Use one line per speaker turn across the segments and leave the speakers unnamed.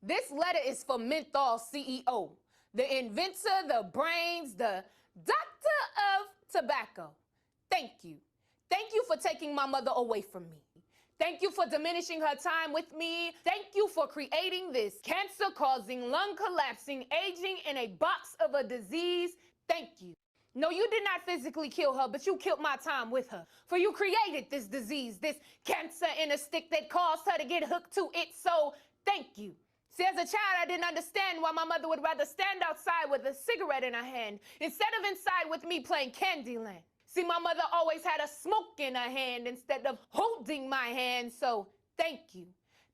This letter is for Menthol CEO, the inventor, the brains, the doctor of tobacco. Thank you. Thank you for taking my mother away from me. Thank you for diminishing her time with me. Thank you for creating this cancer-causing, lung-collapsing, aging in a box of a disease. Thank you. No, you did not physically kill her, but you killed my time with her. For you created this disease, this cancer in a stick that caused her to get hooked to it, so thank you. See, as a child, I didn't understand why my mother would rather stand outside with a cigarette in her hand instead of inside with me playing Candyland. See, my mother always had a smoke in her hand instead of holding my hand, so thank you.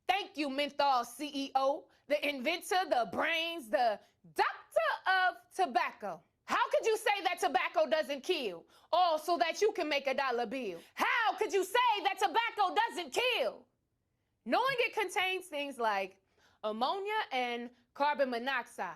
Thank you, Menthol CEO, the inventor, the brains, the doctor of tobacco. How could you say that tobacco doesn't kill, all so that you can make a dollar bill? How could you say that tobacco doesn't kill? Knowing it contains things like ammonia and carbon monoxide.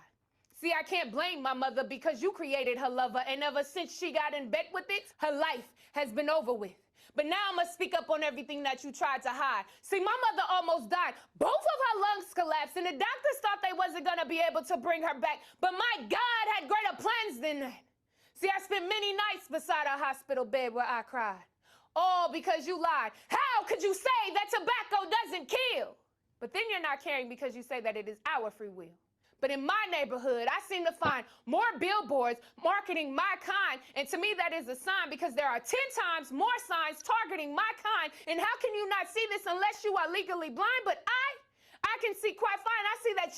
See, I can't blame my mother because you created her lover, and ever since she got in bed with it, her life has been over with. But now I must speak up on everything that you tried to hide. See, my mother almost died. Both of her lungs collapsed, and the doctors thought they wasn't gonna be able to bring her back. But my God had greater plans than that. See, I spent many nights beside a hospital bed where I cried. All because you lied. How could you say that tobacco doesn't kill? But then you're not caring because you say that it is our free will. But in my neighborhood, I seem to find more billboards marketing my kind. And to me, that is a sign because there are 10 times more signs targeting my kind. And how can you not see this unless you are legally blind? But I can see quite fine. I see that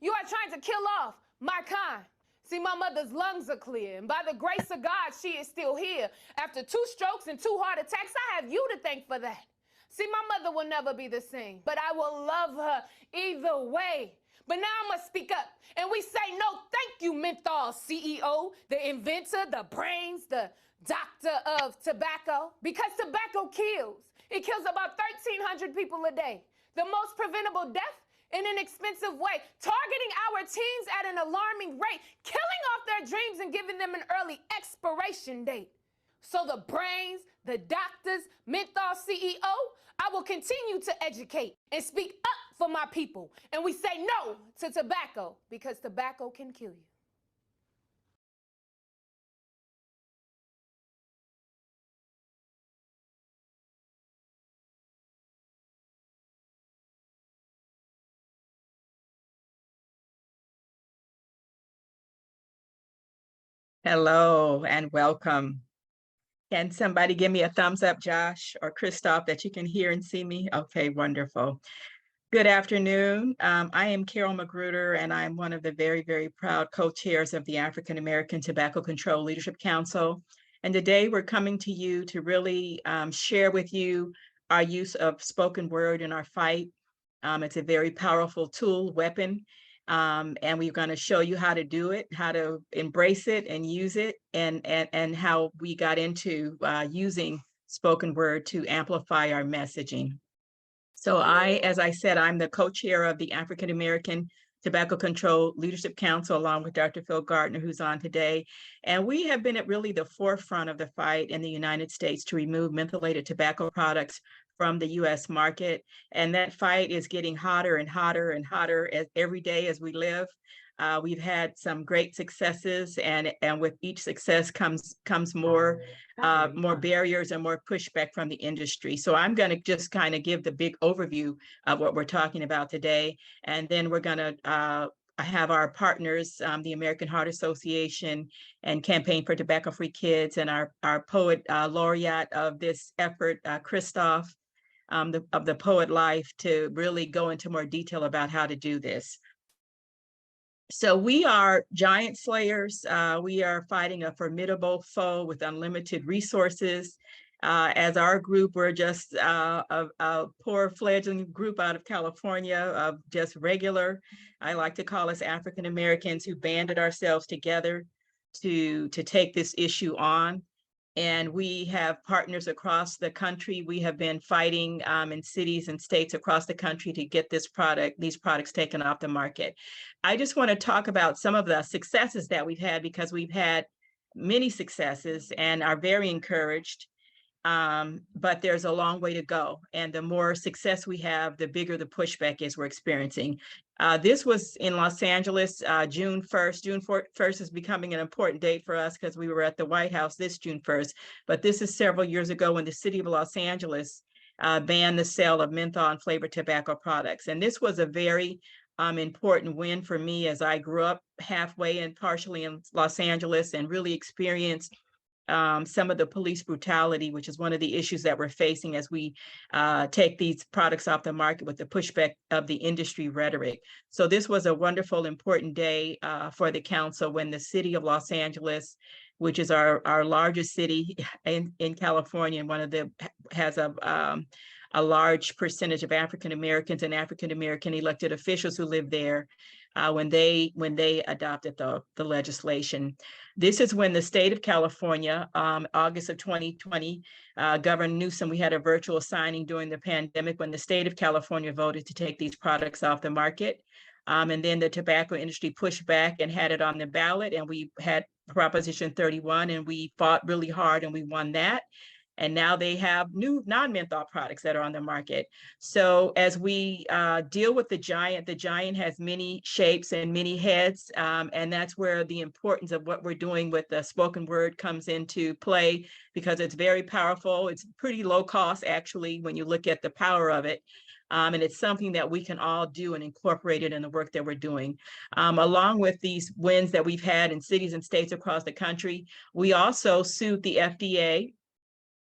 you are trying to kill off my kind. See, my mother's lungs are clear. And by the grace of God, she is still here. After 2 strokes and 2 heart attacks, I have you to thank for that. See, my mother will never be the same, but I will love her either way. But now I must speak up, and we say no thank you, Menthol CEO, the inventor, the brains, the doctor of tobacco, because tobacco kills. It kills about 1,300 people a day, the most preventable death in an expensive way, targeting our teens at an alarming rate, killing off their dreams and giving them an early expiration date. So the brains, the doctors, Menthol CEO, I will continue to educate and speak up for my people. And we say no to tobacco because tobacco can kill you.
Hello and welcome. Can somebody give me a thumbs up, Josh or Christoph, that you can hear and see me? Okay, wonderful. Good afternoon. I am Carol Magruder, and I'm one of the very, very proud co-chairs of the African American Tobacco Control Leadership Council. And today we're coming to you to really share with you our use of spoken word in our fight. It's a very powerful tool, weapon, and we're going to show you how to do it, how to embrace it and use it, and how we got into using spoken word to amplify our messaging. So as I said, I'm the co-chair of the African American Tobacco Control Leadership Council, along with Dr. Phil Gardner, who's on today. And we have been at really the forefront of the fight in the United States to remove mentholated tobacco products from the US market. And that fight is getting hotter and hotter and hotter every day as we live. We've had some great successes, and with each success comes more barriers and more pushback from the industry. So I'm going to just kind of give the big overview of what we're talking about today, and then we're going to have our partners, the American Heart Association and Campaign for Tobacco-Free Kids, and our poet laureate of this effort, Christoph, of the Poet Life, to really go into more detail about how to do this. So we are giant slayers. We are fighting a formidable foe with unlimited resources. As our group, we're just a poor fledgling group out of California of just regular, I like to call us African Americans, who banded ourselves together to take this issue on. And we have partners across the country. We have been fighting in cities and states across the country to get these products taken off the market. I just want to talk about some of the successes that we've had, because we've had many successes and are very encouraged. But there's a long way to go. And the more success we have, the bigger the pushback is we're experiencing. This was in Los Angeles, June 1st. June 1st is becoming an important date for us because we were at the White House this June 1st. But this is several years ago when the city of Los Angeles banned the sale of menthol and flavored tobacco products. And this was a very important win for me as I grew up halfway and partially in Los Angeles and really experienced some of the police brutality, which is one of the issues that we're facing as we take these products off the market with the pushback of the industry rhetoric. So this was a wonderful, important day for the council when the city of Los Angeles, which is our largest city in California, and one of the has a large percentage of African Americans and African American elected officials who live there, when they adopted the legislation. This is when the state of California, August of 2020, Governor Newsom, we had a virtual signing during the pandemic when the state of California voted to take these products off the market. And then the tobacco industry pushed back and had it on the ballot, and we had Proposition 31, and we fought really hard and we won that. And now they have new non-menthol products that are on the market. So as we deal with the giant has many shapes and many heads. And that's where the importance of what we're doing with the spoken word comes into play, because it's very powerful. It's pretty low cost, actually, when you look at the power of it. And it's something that we can all do and incorporate it in the work that we're doing. Along with these wins that we've had in cities and states across the country, we also sued the FDA,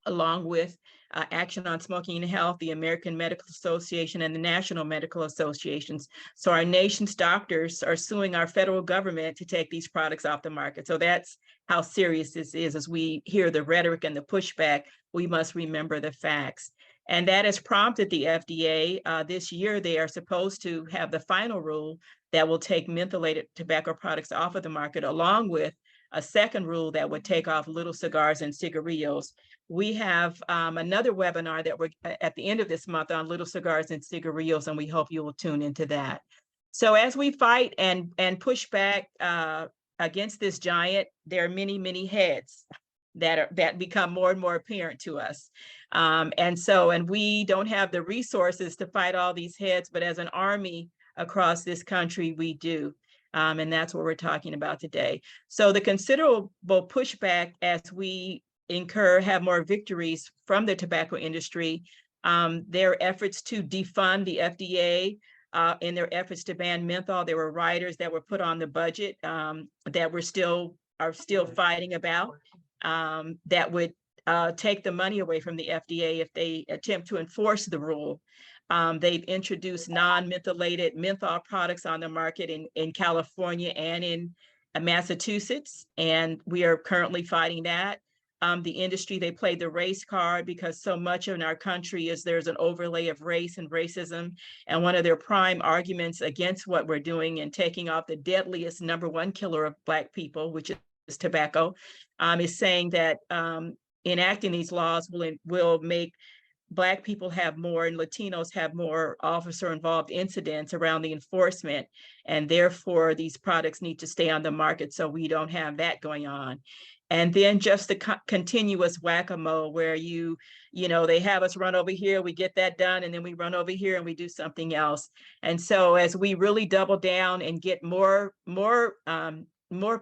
along with Action on Smoking and Health, the American Medical Association, and the National Medical Associations. So our nation's doctors are suing our federal government to take these products off the market. So that's how serious this is. As we hear the rhetoric and the pushback, we must remember the facts. And that has prompted the FDA. This year, they are supposed to have the final rule that will take mentholated tobacco products off of the market, along with a second rule that would take off little cigars and cigarillos. We have another webinar that we're at the end of this month on little cigars and cigarillos, and we hope you will tune into that. So as we fight and push back against this giant, there are many, many heads that become more and more apparent to us. And we don't have the resources to fight all these heads, but as an army across this country, we do. And that's what we're talking about today. So the considerable pushback as we have more victories from the tobacco industry, their efforts to defund the FDA, in their efforts to ban menthol. There were riders that were put on the budget that are still fighting about, that would take the money away from the FDA if they attempt to enforce the rule. They've introduced non-mentholated menthol products on the market in California and in Massachusetts, and we are currently fighting that. The industry, they play the race card because so much in our country there's an overlay of race and racism. And one of their prime arguments against what we're doing and taking off the deadliest #1 killer of Black people, which is tobacco, is saying that enacting these laws will make Black people have more and Latinos have more officer-involved incidents around the enforcement, and therefore these products need to stay on the market so we don't have that going on. And then just the continuous whack-a-mole where they have us run over here, we get that done, and then we run over here and we do something else. And so as we really double down and get more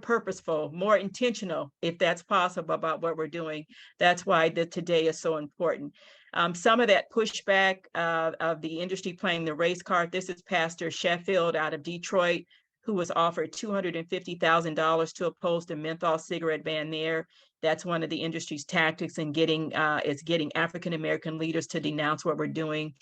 purposeful, more intentional, if that's possible, about what we're doing, that's why today is so important. Some of that pushback of the industry playing the race card, this is Pastor Sheffield out of Detroit, who was offered $250,000 to oppose the menthol cigarette ban there. That's one of the industry's tactics in getting African-American leaders to denounce what we're doing.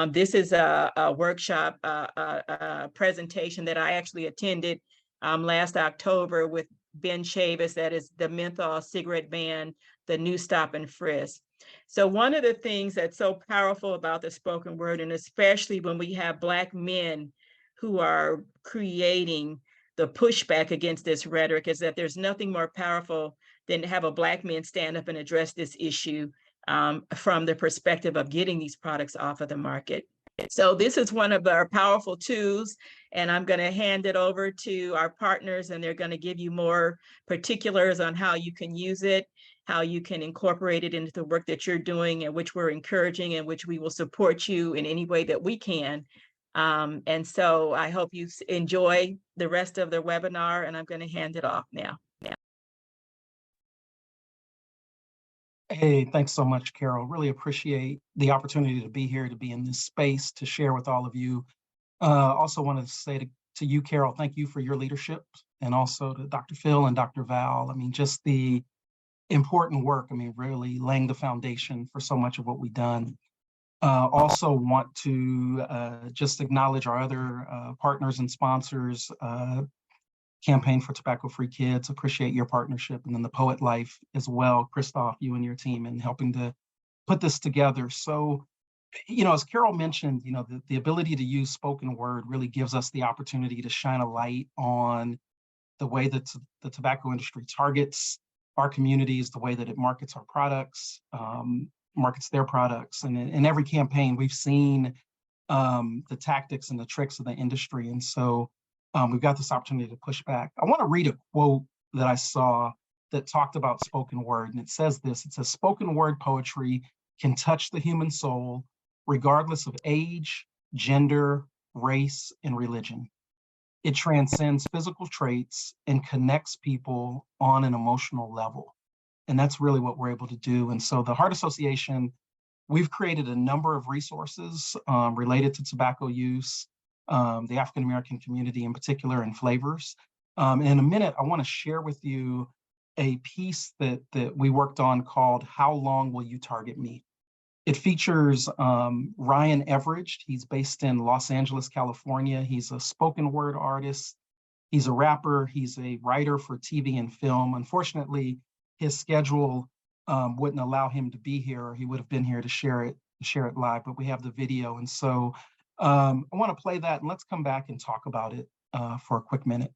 This is a workshop, a presentation that I actually attended last October with Ben Chavis, that is the menthol cigarette ban, the new stop and frisk. So one of the things that's so powerful about the spoken word, and especially when we have Black men who are creating the pushback against this rhetoric, is that there's nothing more powerful than to have a Black man stand up and address this issue from the perspective of getting these products off of the market. So this is one of our powerful tools, and I'm going to hand it over to our partners, and they're going to give you more particulars on how you can use it, how you can incorporate it into the work that you're doing, and which we're encouraging, and which we will support you in any way that we can And so I hope you enjoy the rest of the webinar, and I'm going to hand it off now.
Hey, thanks so much, Carol. Really appreciate the opportunity to be here, to be in this space, to share with all of you. Also wanted to say to you, Carol, thank you for your leadership, and also to Dr. Phil and Dr. Val. I mean, just the important work, I mean, really laying the foundation for so much of what we've done. Also want to just acknowledge our other partners and sponsors, Campaign for Tobacco-Free Kids, appreciate your partnership, and then the Poet Life as well, Christoph, you and your team, in helping to put this together. So, as Carol mentioned, the ability to use spoken word really gives us the opportunity to shine a light on the way that the tobacco industry targets our communities, the way that it markets our products, markets their products. And in every campaign, we've seen the tactics and the tricks of the industry. And so we've got this opportunity to push back. I want to read a quote that I saw that talked about spoken word. And it says this: it says, "Spoken word poetry can touch the human soul, regardless of age, gender, race, and religion. It transcends physical traits and connects people on an emotional level." And that's really what we're able to do. And so the Heart Association, we've created a number of resources related to tobacco use, the African American community in particular, and flavors. In a minute, I want to share with you a piece that we worked on called "How Long Will You Target Me?" It features Ryan Everidge. He's based in Los Angeles, California. He's a spoken word artist. He's a rapper. He's a writer for TV and film. Unfortunately, his schedule wouldn't allow him to be here, or he would have been here to share it live, but we have the video. And so I want to play that, and let's come back and talk about it for a quick minute.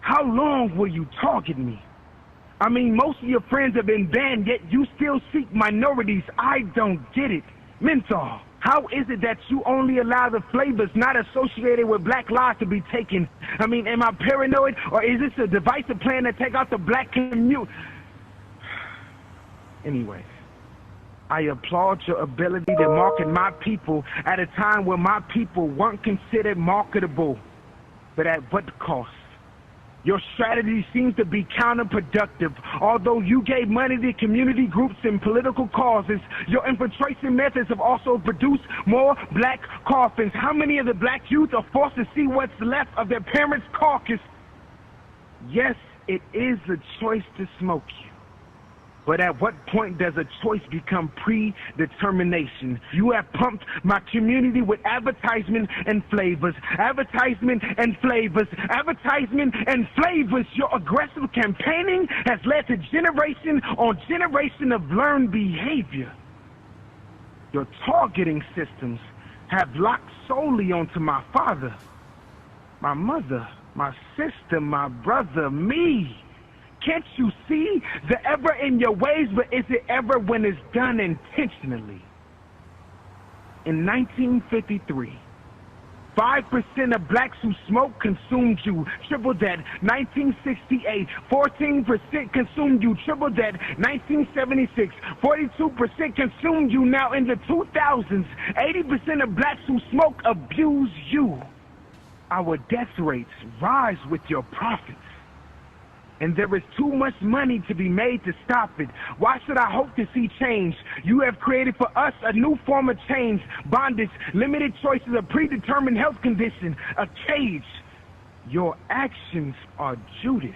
How long will you target me? I mean, most of your friends have been banned, yet you still seek minorities. I don't get it. Menthol, how is it that you only allow the flavors not associated with black lives to be taken? I mean, am I paranoid, or is this a divisive plan to take out the black community? Anyways, I applaud your ability to market my people at a time when my people weren't considered marketable. But at what cost? Your strategy seems to be counterproductive. Although you gave money to community groups and political causes, your infiltration methods have also produced more black coffins. How many of the black youth are forced to see what's left of their parents' carcass? Yes, it is a choice to smoke you. But at what point does a choice become predetermination? You have pumped my community with advertisement and flavors, advertisement and flavors, advertisement and flavors. Your aggressive campaigning has led to generation on generation of learned behavior. Your targeting systems have locked solely onto my father, my mother, my sister, my brother, me. Can't you see the ever in your ways, but is it ever when it's done intentionally? In 1953, 5% of blacks who smoked consumed you, triple that. 1968, 14% consumed you, triple that. 1976, 42% consumed you. Now in the 2000s, 80% of blacks who smoke abuse you. Our death rates rise with your profits. And there is too much money to be made to stop it. Why should I hope to see change? You have created for us a new form of change, bondage, limited choices, a predetermined health condition, a cage. Your actions are Judas.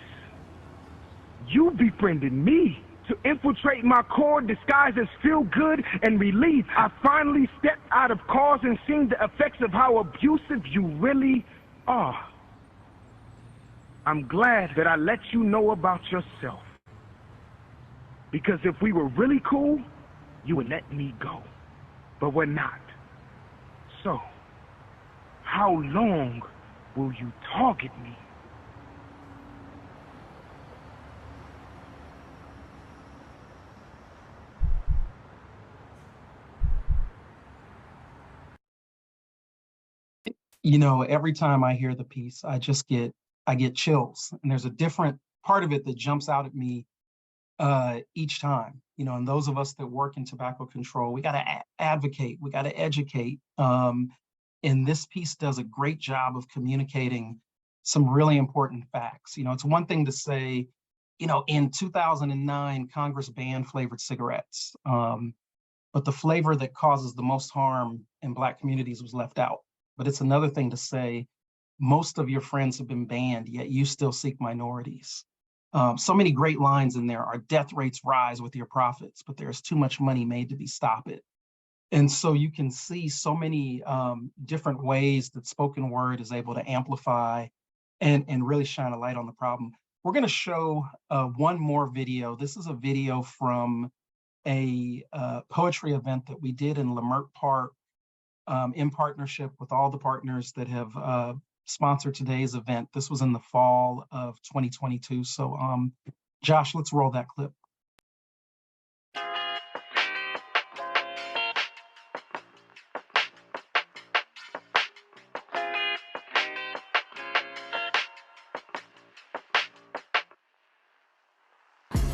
You befriended me to infiltrate my core disguised as feel good and relief. I finally stepped out of cause and seen the effects of how abusive you really are. I'm glad that I let you know about yourself. Because if we were really cool, you would let me go. But we're not. So, how long will you target me?
you know, every time I hear the piece, I get chills. And there's a different part of it that jumps out at me each time. You know, and those of us that work in tobacco control, we got to advocate, we got to educate. And this piece does a great job of communicating some really important facts. You know, it's one thing to say, you know, in 2009, Congress banned flavored cigarettes, but the flavor that causes the most harm in Black communities was left out. But it's another thing to say, most of your friends have been banned, yet you still seek minorities. So many great lines in there. Our death rates rise with your profits, but there's too much money made to be stop it. And so you can see so many different ways that spoken word is able to amplify and really shine a light on the problem. We're going to show one more video. This is a video from a poetry event that we did in Leimert Park in partnership with all the partners that have sponsored today's event. This was in the fall of 2022. So Josh, let's roll that clip.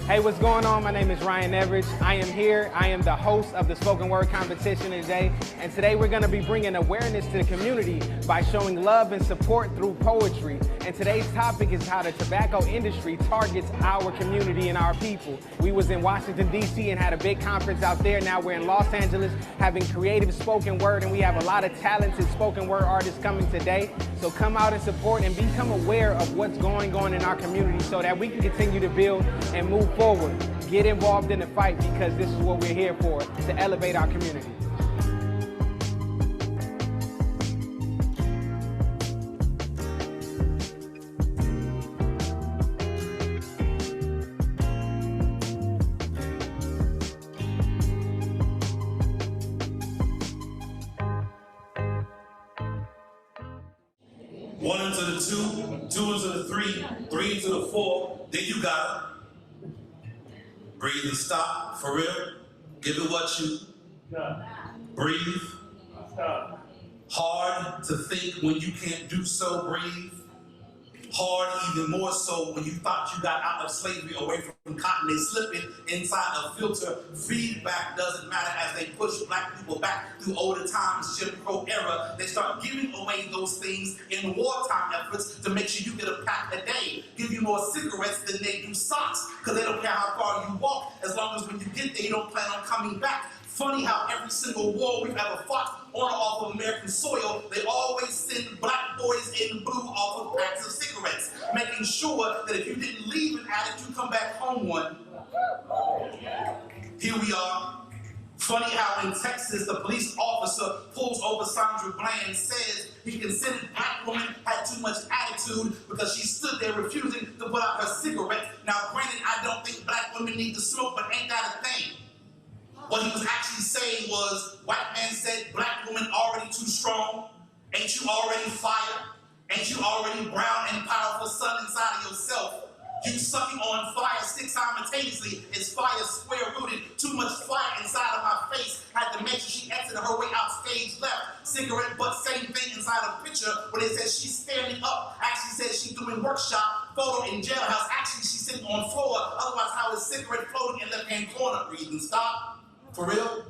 Hey, what's going on? My name is Ryan Everidge. I am here. I am the host of the spoken word competition today. And today we're going to be bringing awareness to the community by showing love and support through poetry. And today's topic is how the tobacco industry targets our community and our people. We was in Washington, D.C. and had a big conference out there. Now we're in Los Angeles having creative spoken word, and we have a lot of talented spoken word artists coming today. So come out and support and become aware of what's going on in our community so that we can continue to build and move forward. Get involved in the fight, because this is what we're here for, to elevate our community.
One into the two, two into the three, three into the four, then you got it. Breathe and stop, for real. Give it what you breathe. Hard to think when you can't do so, breathe. Hard even more so when you thought you got out of slavery, away from cotton. They slipping inside a filter. Feedback doesn't matter as they push Black people back through older times, Jim Crow era. They start giving away those things in wartime efforts to make sure you get a pack a day. Give you more cigarettes than they do socks, because they don't care how far you walk, as long as when you get there you don't plan on coming back. Funny how every single war we've ever fought on or off of American soil, they always send Black boys in blue off of packs of cigarettes, making sure that if you didn't leave an addict, you come back home one. Here we are. Funny how in Texas, the police officer pulls over Sandra Bland, says he considered Black woman had too much attitude because she stood there refusing to put out her cigarette. Now, granted, I don't think Black women need to smoke, but ain't that a thing? What he was actually saying was, white man said, Black woman already too strong. Ain't you already fire? Ain't you already brown and powerful sun inside of yourself? You sucking on fire stick simultaneously is fire square rooted. Too much fire inside of my face. Had to make sure she exited her way out stage left. Cigarette butt, same thing inside of a picture where they said she's standing up. Actually said she's doing workshop. Photo in jailhouse. Actually she's sitting on floor. Otherwise how is cigarette floating in left hand corner? Breathe and stop. For real?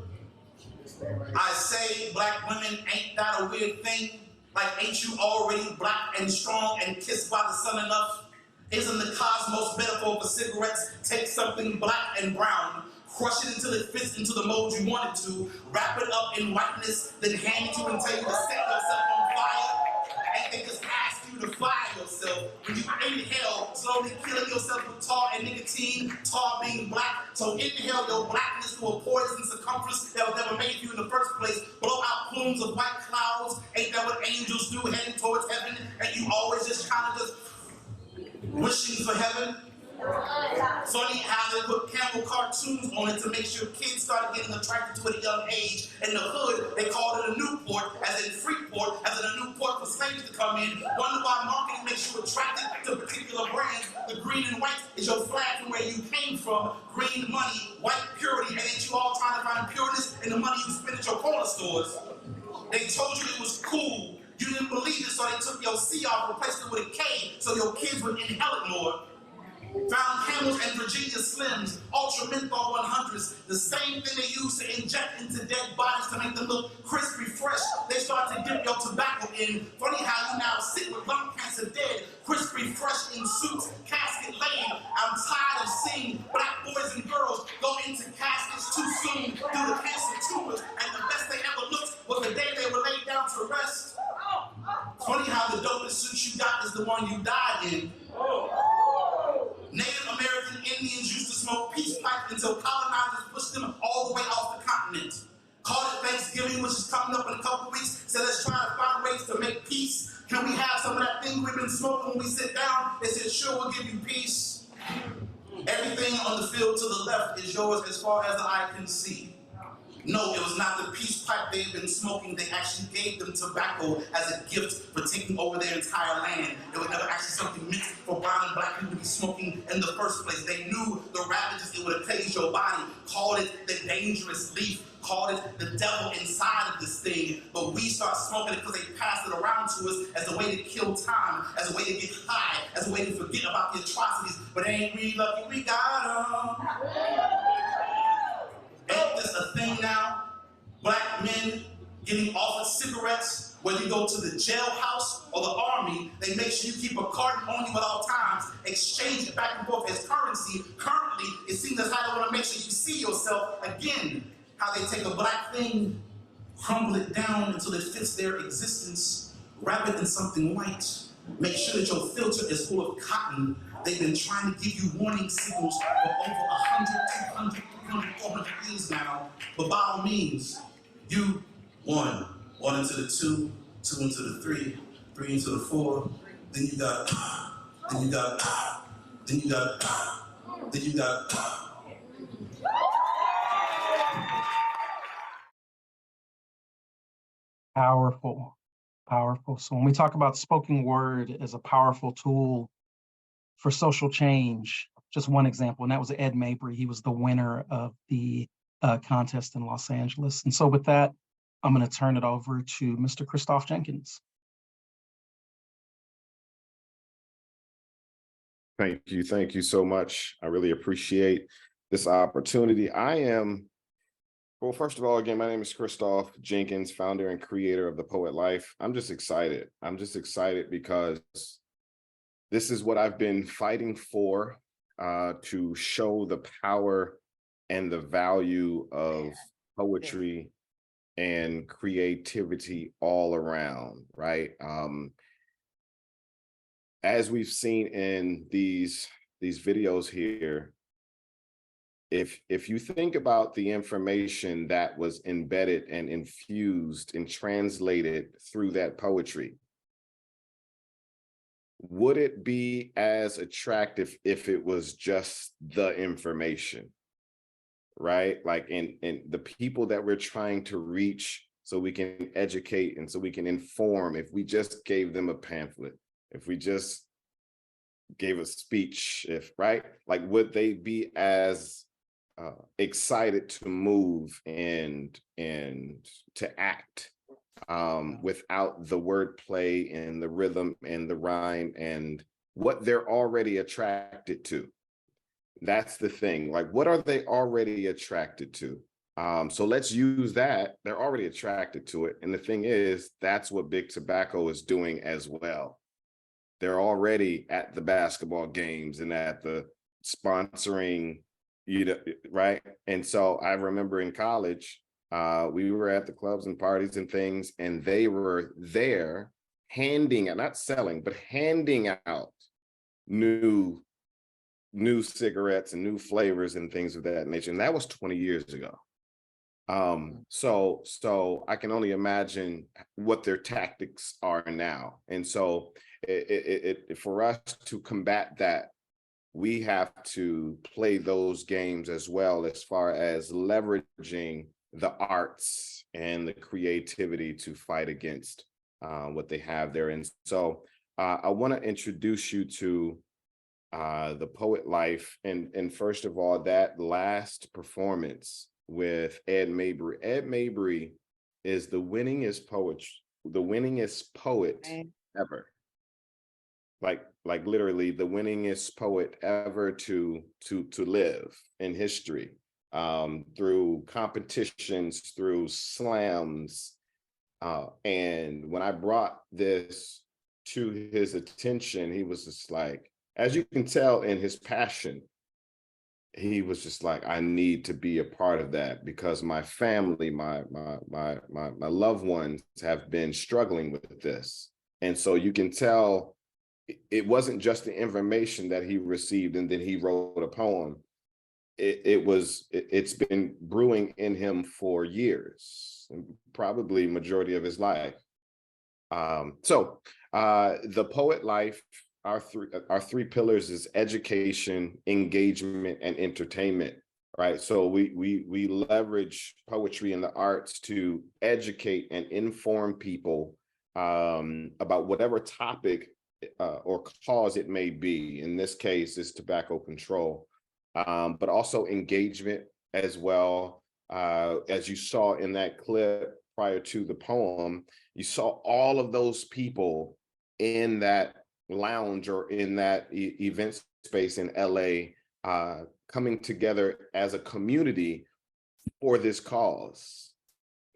I say Black women, ain't that a weird thing? Like, ain't you already Black and strong and kissed by the sun enough? Isn't the cosmos metaphor for cigarettes? Take something Black and brown, crush it until it fits into the mold you want it to, wrap it up in whiteness, then hand it to you and tell you to set yourself on fire. And they just ask you to fire yourself. When you inhale, slowly killing yourself with tar and nicotine, tar being Black. So inhale your Blackness to a poison circumference that was never made for you in the first place. Blow out plumes of white clouds. Ain't that what angels do, heading towards heaven? And you always just kind of just wishing for heaven. Funny how they put camel cartoons on it to make sure kids started getting attracted to it at a young age. In the hood, they called it a Newport, as in Freeport, as in a new port for slaves to come in. Wonder why marketing makes you attracted to particular brands. The green and white is your flag from where you came from. Green money, white purity, and ain't you all trying to find pureness in the money you spend at your corner stores? They told you it was cool. You didn't believe it, so they took your C off, replaced it with a K, so your kids would inhale it more. Found Camels and Virginia Slims, Ultra Menthol 100s, the same thing they use to inject into dead bodies to make them look crispy fresh. They start to dip your tobacco in. Funny how you now sit with lung cancer dead, crispy fresh in suits, casket laying. I'm tired of seeing black boys and girls go into caskets too soon due to cancer tumors, and the best they ever looked was the day they were laid down to rest. Funny how the dopest suit you got is the one you died in. Native American Indians used to smoke peace pipe until colonizers pushed them all the way off the continent. Called it Thanksgiving, which is coming up in a couple weeks, so let's try to find ways to make peace. Can we have some of that thing we've been smoking when we sit down? They said, sure, we'll give you peace. Everything on the field to the left is yours as far as the eye can see. No, it was not the peace pipe they've been smoking. They actually gave them tobacco as a gift for taking over their entire land. It was never actually something meant for brown and black people to be smoking in the first place. They knew the ravages it would have placed your body, called it the dangerous leaf, called it the devil inside of this thing. But we start smoking it because they passed it around to us as a way to kill time, as a way to get high, as a way to forget about the atrocities. But ain't we lucky we got them? Ain't this a thing now? Black men getting offered cigarettes, whether you go to the jailhouse or the army, they make sure you keep a carton on you at all times, exchange it back and forth as currency. Currently, it seems as how they want to make sure you see yourself again. How they take a black thing, crumble it down until it fits their existence, wrap it in something white, make sure that your filter is full of cotton. They've been trying to give you warning signals for over 100, 200, 300, 400 years now. But by all means, you, one into the two into the three into the four, then you got, then you got, then you got, then you got.
Powerful, powerful. So when we talk about spoken word as a powerful tool for social change, just one example, and that was Ed Mabry. He was the winner of the contest in Los Angeles. And so with that, I'm going to turn it over to Mr. Christoph Jenkins.
Thank you so much. I really appreciate this opportunity. Well, first of all, again, my name is Christoph Jenkins, founder and creator of The Poet Life. I'm just excited. I'm just excited because this is what I've been fighting for, to show the power and the value of poetry and creativity all around, right? As we've seen in these videos here, if you think about the information that was embedded and infused and translated through that poetry, would it be as attractive if it was just the information, right? Like in the people that we're trying to reach so we can educate and so we can inform, if we just gave them a pamphlet, if we just gave a speech, right? Like, would they be as excited to move and to act without the wordplay and the rhythm and the rhyme and what they're already attracted to? That's the thing. Like, what are they already attracted to? So let's use that. They're already attracted to it. And the thing is, that's what Big Tobacco is doing as well. They're already at the basketball games and at the sponsoring, right? And so I remember in college, we were at the clubs and parties and things, and they were there handing out, not selling, but handing out new cigarettes and new flavors and things of that nature. And that was 20 years ago. So I can only imagine what their tactics are now. And so for us to combat that, we have to play those games as well, as far as leveraging the arts and the creativity to fight against what they have there. And so I want to introduce you to The Poet Life. And first of all, that last performance with Ed Mabry. Ed Mabry is the winningest the winningest poet ever. Like literally the winningest poet ever to live in history, through competitions, through slams. And when I brought this to his attention, he was just like, as you can tell in his passion, he was just like, I need to be a part of that because my family, my loved ones have been struggling with this. And so you can tell it wasn't just the information that he received and then he wrote a poem. It's been brewing in him for years, probably majority of his life. So the poet life, our three pillars is education, engagement, and entertainment, right? So we leverage poetry and the arts to educate and inform people about whatever topic or cause it may be. In this case, is tobacco control, but also engagement as well. As you saw in that clip prior to the poem, you saw all of those people in that lounge or in that event space in LA coming together as a community for this cause.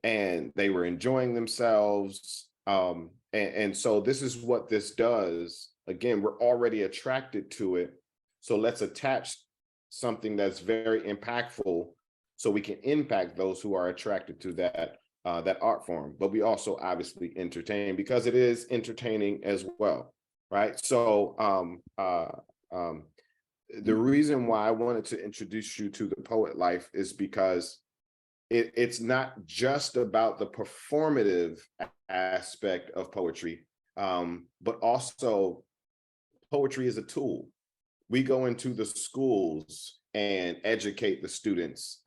And they were enjoying themselves. And so this is what this does. Again, we're already attracted to it. So let's attach something that's very impactful so we can impact those who are attracted to that art form. But we also obviously entertain because it is entertaining as well, right? So the reason why I wanted to introduce you to the poet life is because it's not just about the performative aspect of poetry, but also poetry is a tool. We go into the schools and educate the students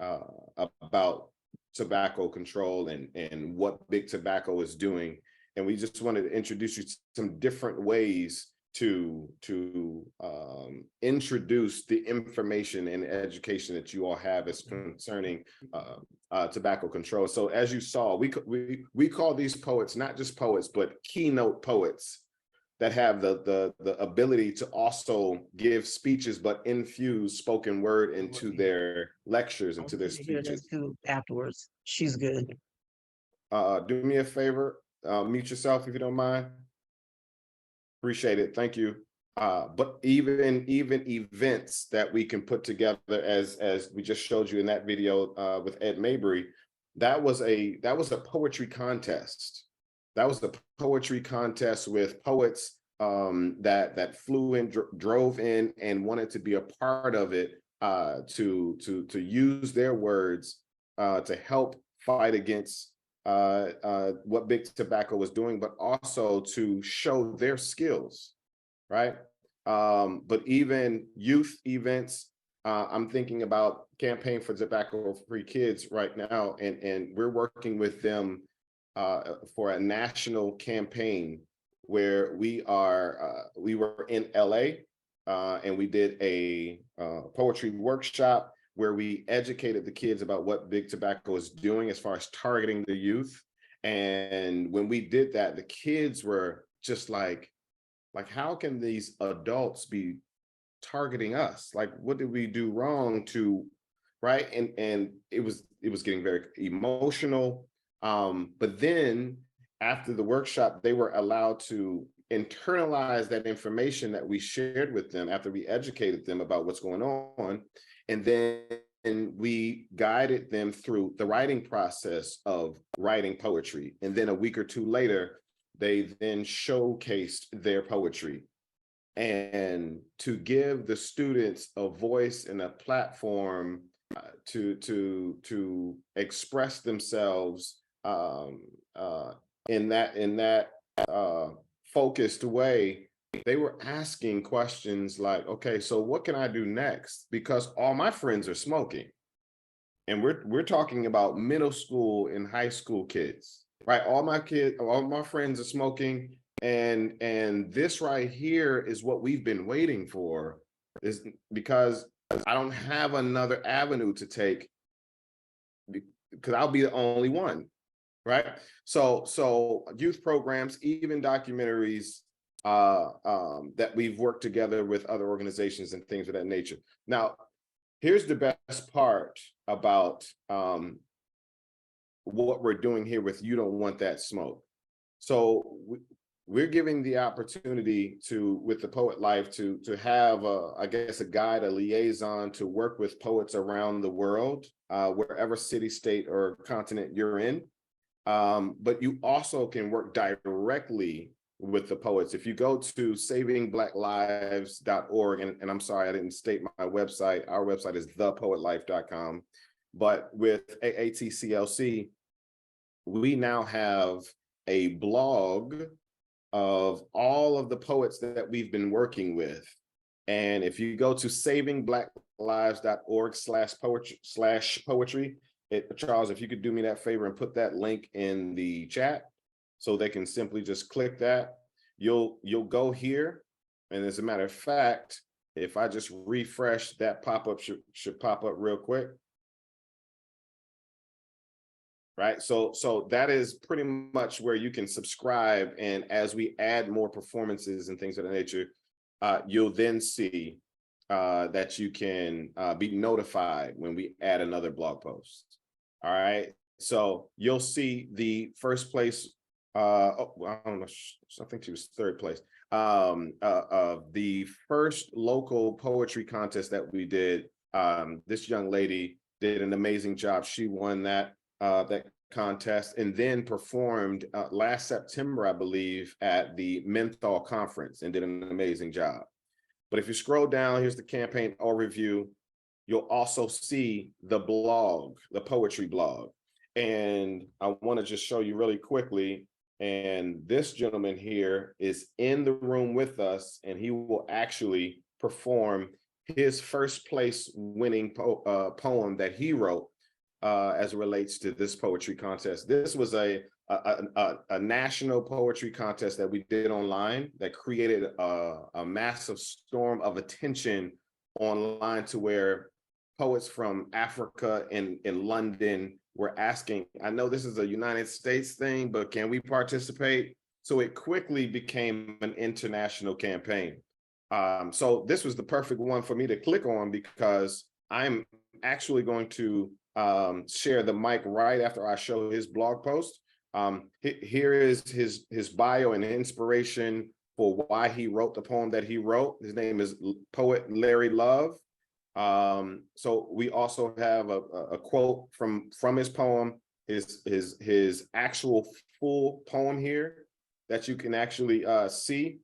about tobacco control and what Big Tobacco is doing. And we just wanted to introduce you to some different ways to introduce the information and education that you all have as concerning tobacco control. So as you saw, we call these poets not just poets, but keynote poets that have the ability to also give speeches, but infuse spoken word into their lectures, into their speeches.
Too afterwards, she's good.
Do me a favor, mute yourself if you don't mind. Appreciate it, thank you. But even events that we can put together, as we just showed you in that video with Ed Mabry, that was a poetry contest. That was the poetry contest with poets that flew in, drove in, and wanted to be a part of it to use their words to help fight against what Big Tobacco was doing, but also to show their skills, right? But even youth events, I'm thinking about Campaign for Tobacco-Free Kids right now, and we're working with them for a national campaign where we were in LA and we did a poetry workshop where we educated the kids about what Big Tobacco is doing as far as targeting the youth. And when we did that, the kids were just like how can these adults be targeting us? Like, what did we do wrong to, right? And it was getting very emotional. But then after the workshop, they were allowed to internalize that information that we shared with them after we educated them about what's going on. And then we guided them through the writing process of writing poetry. And then a week or two later, they then showcased their poetry. And to give the students a voice and a platform to express themselves in that focused way, they were asking questions like, okay, so what can I do next? Because all my friends are smoking. And we're talking about middle school and high school kids, right? All my friends are smoking. And this right here is what we've been waiting for, is because I don't have another avenue to take because I'll be the only one, right? So youth programs, even documentaries that we've worked together with other organizations and things of that nature. Now, here's the best part about what we're doing here with You Don't Want That Smoke. So we're giving the opportunity to, with the Poet Life, to have I guess a guide, a liaison to work with poets around the world, wherever city, state, or continent you're in. But you also can work directly with the poets. If you go to savingblacklives.org, and I'm sorry, I didn't state my website. Our website is thepoetlife.com. But with AATCLC, we now have a blog of all of the poets that we've been working with. And if you go to savingblacklives.org/poetry, Charles, if you could do me that favor and put that link in the chat so they can simply just click that, you'll go here. And as a matter of fact, if I just refresh, that pop-up should pop up real quick. Right, so that is pretty much where you can subscribe, and as we add more performances and things of that nature, you'll then see that you can be notified when we add another blog post. All right, so you'll see the first place. Oh, I don't know. I think she was third place. The first local poetry contest that we did. This young lady did an amazing job. She won that contest and then performed last September, I believe, at the Menthol Conference and did an amazing job. But if you scroll down, here's the campaign overview. You'll also see the blog, the poetry blog. And I want to just show you really quickly. And this gentleman here is in the room with us, and he will actually perform his first place winning poem that he wrote as it relates to this poetry contest. This was a national poetry contest that we did online that created a massive storm of attention online, to where poets from Africa and in London were asking, I know this is a United States thing, but can we participate? So it quickly became an international campaign. So this was the perfect one for me to click on, because I'm actually going to share the mic right after I show his blog post. Here is his bio and inspiration for why he wrote the poem that he wrote. His name is poet Larry Love. So we also have a quote from his poem, his actual full poem here that you can actually see,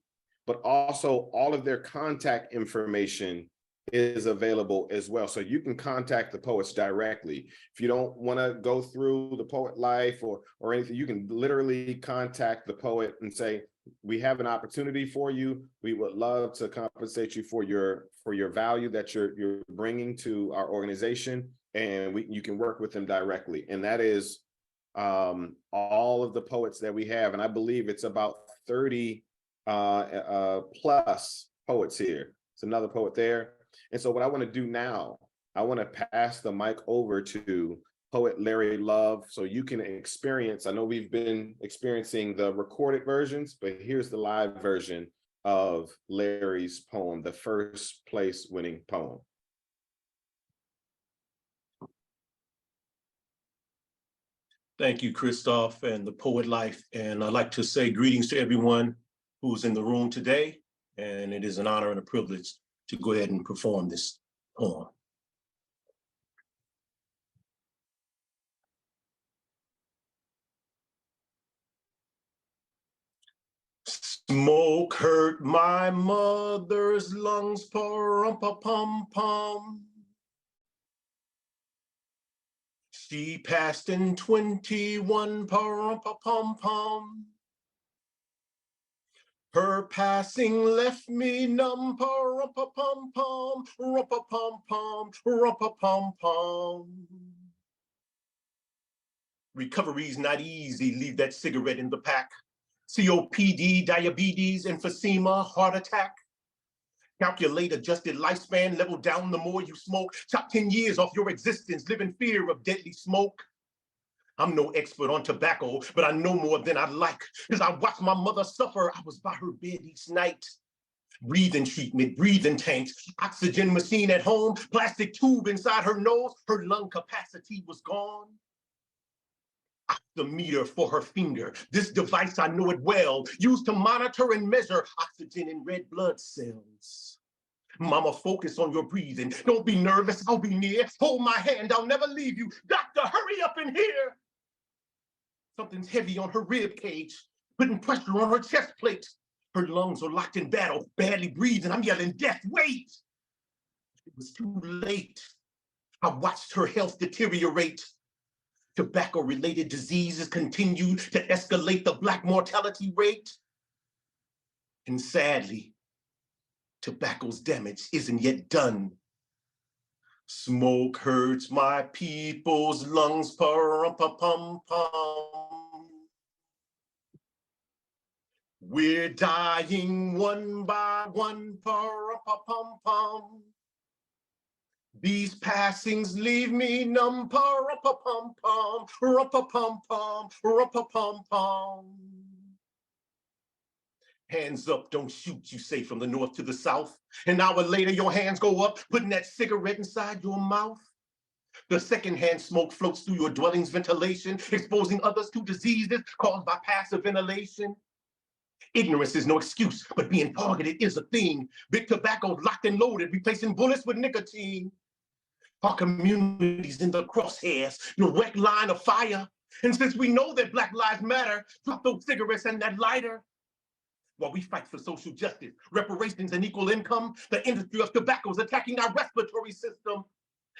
but also all of their contact information is available as well. So you can contact the poets directly. If you don't want to go through the Poet Life or anything, you can literally contact the poet and say, we have an opportunity for you. We would love to compensate you for your value that you're bringing to our organization, and you can work with them directly. And that is all of the poets that we have, and I believe it's about 30 plus poets here. It's another poet there. And so what I want to do now, I want to pass the mic over to poet Larry Love, so you can experience, I know we've been experiencing the recorded versions, but here's the live version of Larry's poem, the first place winning poem.
Thank you, Christoph and the Poet Life. And I'd like to say greetings to everyone who's in the room today. And it is an honor and a privilege to go ahead and perform this poem. Smoke hurt my mother's lungs, pa-rum-pa-pum-pum. She passed in 21, pa-rum-pa-pum-pum. Her passing left me numb, pa-rum-pa-pum-pum, rum-pa-pum-pum, rum-pa-pum-pum. Recovery's not easy, leave that cigarette in the pack. COPD, diabetes, emphysema, heart attack. Calculate adjusted lifespan, level down the more you smoke. Chop 10 years off your existence, live in fear of deadly smoke. I'm no expert on tobacco, but I know more than I like, because I watched my mother suffer. I was by her bed each night. Breathing treatment, breathing tanks, oxygen machine at home, plastic tube inside her nose, her lung capacity was gone. Oximeter for her finger, this device, I know it well, used to monitor and measure oxygen in red blood cells. Mama, focus on your breathing. Don't be nervous, I'll be near. Hold my hand, I'll never leave you. Doctor, hurry up in here. Something's heavy on her rib cage, putting pressure on her chest plate. Her lungs are locked in battle, badly breathing. I'm yelling, death, wait! It was too late. I watched her health deteriorate. Tobacco-related diseases continue to escalate the Black mortality rate. And sadly, tobacco's damage isn't yet done. Smoke hurts my people's lungs, pa-rum-pa-pum-pum. We're dying one by one, pa-rum-pa-pum-pum. These passings leave me numb, pa-rum-pa-pum-pum, rum-pa-pum-pum, rum-pa-pum-pum. Hands up, don't shoot, you say from the north to the south. An hour later, your hands go up, putting that cigarette inside your mouth. The secondhand smoke floats through your dwelling's ventilation, exposing others to diseases caused by passive ventilation. Ignorance is no excuse, but being targeted is a thing. Big tobacco locked and loaded, replacing bullets with nicotine. Our community's in the crosshairs, direct line of fire. And since we know that Black lives matter, drop those cigarettes and that lighter. While we fight for social justice, reparations, and equal income, the industry of tobacco is attacking our respiratory system.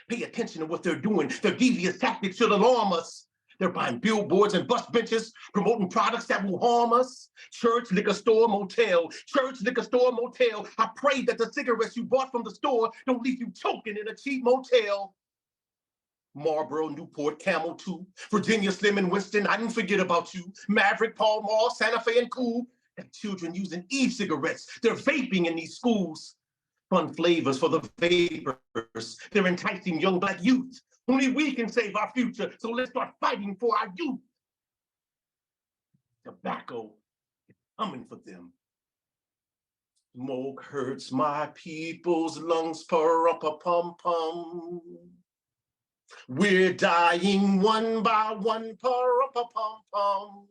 Pay attention to what they're doing. Their devious tactics should alarm us. They're buying billboards and bus benches, promoting products that will harm us. Church, liquor store, motel. Church, liquor store, motel. I pray that the cigarettes you bought from the store don't leave you choking in a cheap motel. Marlboro, Newport, Camel 2, Virginia Slim and Winston, I didn't forget about you. Maverick, Pall Mall, Santa Fe and Cool. Got children using e-cigarettes. They're vaping in these schools. Fun flavors for the vapors. They're enticing young Black youth. Only we can save our future, so let's start fighting for our youth. Tobacco is coming for them. Smoke hurts my people's lungs, pa-rum-pa-pum-pum. We're dying one by one, pa-rum-pa-pum-pum.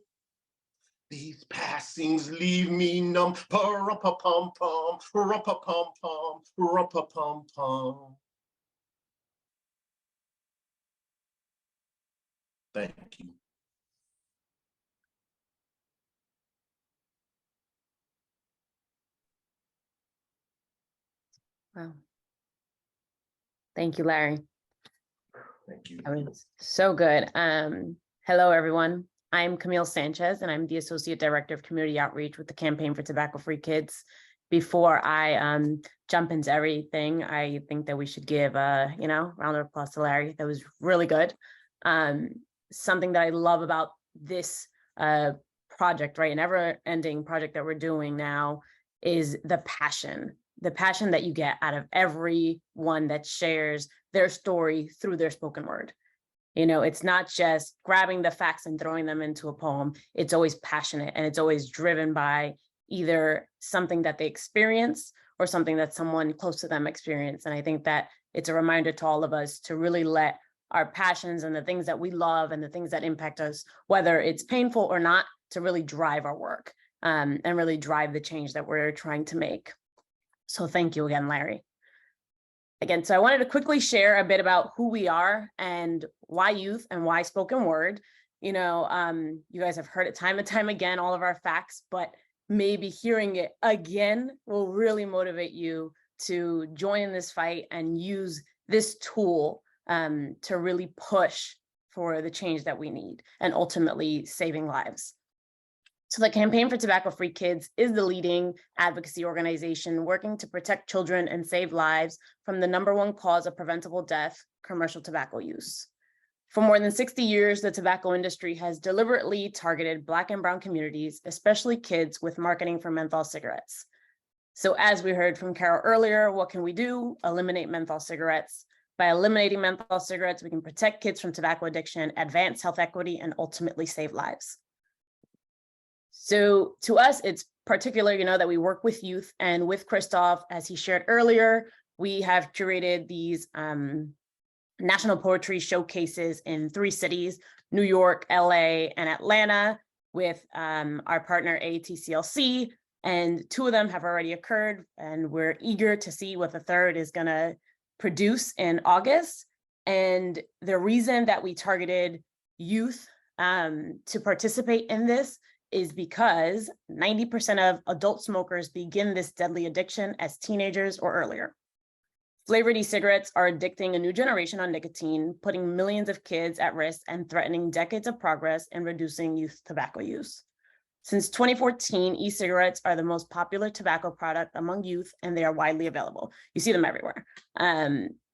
These passings leave me numb, pa-rum-pa-pum-pum, rum-pa-pum-pum, rum-pa-pum-pum. Thank you.
Wow. Thank you, Larry.
Thank you.
That was so good. Hello, everyone. I'm Camille Sanchez, and I'm the Associate Director of Community Outreach with the Campaign for Tobacco-Free Kids. Before I jump into everything, I think that we should give a round of applause to Larry. That was really good. Something that I love about this project, right, an ever-ending project that we're doing now, is the passion that you get out of everyone that shares their story through their spoken word. It's not just grabbing the facts and throwing them into a poem. It's always passionate, and it's always driven by either something that they experience or something that someone close to them experienced. And I think that it's a reminder to all of us to really let our passions and the things that we love and the things that impact us, whether it's painful or not, to really drive our work and really drive the change that we're trying to make. So thank you again, Larry. Again, so I wanted to quickly share a bit about who we are and why youth and why spoken word. You guys have heard it time and time again, all of our facts, but maybe hearing it again will really motivate you to join in this fight and use this tool to really push for the change that we need and ultimately saving lives. So the Campaign for Tobacco-Free Kids is the leading advocacy organization working to protect children and save lives from the #1 cause of preventable death, commercial tobacco use. For more than 60 years, the tobacco industry has deliberately targeted Black and Brown communities, especially kids, with marketing for menthol cigarettes. So as we heard from Carol earlier, what can we do? Eliminate menthol cigarettes. By eliminating menthol cigarettes, we can protect kids from tobacco addiction, advance health equity, and ultimately save lives. So to us, it's particular, that we work with youth, and with Christoph, as he shared earlier, we have curated these national poetry showcases in 3 cities, New York, LA, and Atlanta, with our partner ATCLC, and 2 of them have already occurred, and we're eager to see what the 3rd is gonna produce in August. And the reason that we targeted youth to participate in this is because 90% of adult smokers begin this deadly addiction as teenagers or earlier. Flavored e-cigarettes are addicting a new generation on nicotine, putting millions of kids at risk and threatening decades of progress in reducing youth tobacco use. Since 2014, e-cigarettes are the most popular tobacco product among youth, and they are widely available. You see them everywhere.